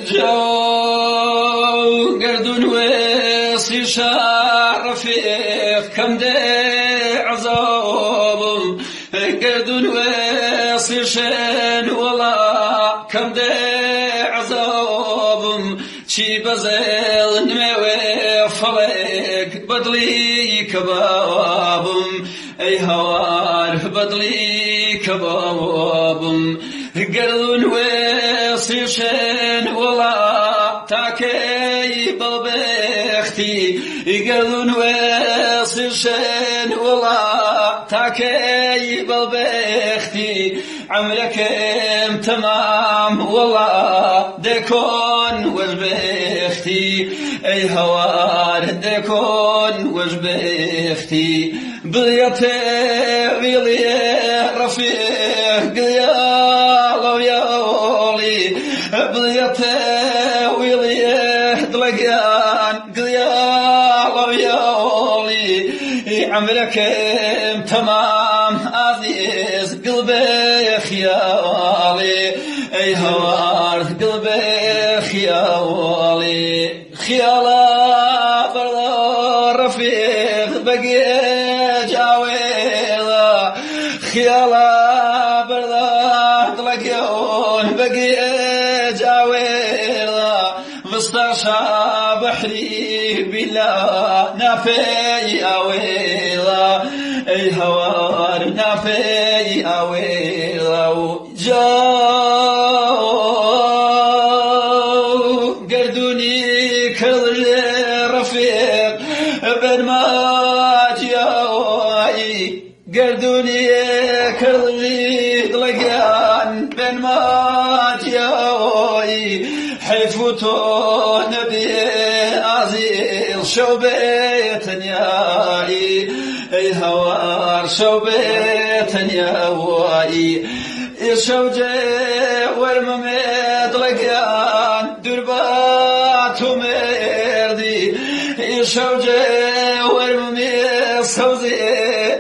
جو گردون ویسی شرفیق کم ده عذابم گردون ویسی شن ولا کم ده عذابم چی بزل نموی فلک بدلی کبابم ای هوار بدلی کبابم گردون ویسی شن ولا تاکی بالبختی گردون ویسی شن ولا تاکی بالبختی عمركم تمام والله دكون وجبختي اي هوار دكون وجبختي بليتي ويلي رفيق يا لو يا ولي بليتي ويلي دلقان يا لو يا ولي عمركم تمام عزيز قلبي خيالي اي هوار قلبي خيالي خيالا برضا رفيق بقي جاويلا خيالا برضا طلقيون بقي جاويلا مستشى بحري بلا نافي اويلا اي هوار نافي اويلا جو قردوني كل رفيق بن ما جاوي قردوني كل لقيان بن ما جاوي حيفوتو نبي عزيز شو بيتنياي اي هوار شو بيتنياي شوجي ورممد لقيان دربات ومردي شوجي ورممد سوزي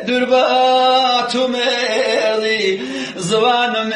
دربات ومردي زوان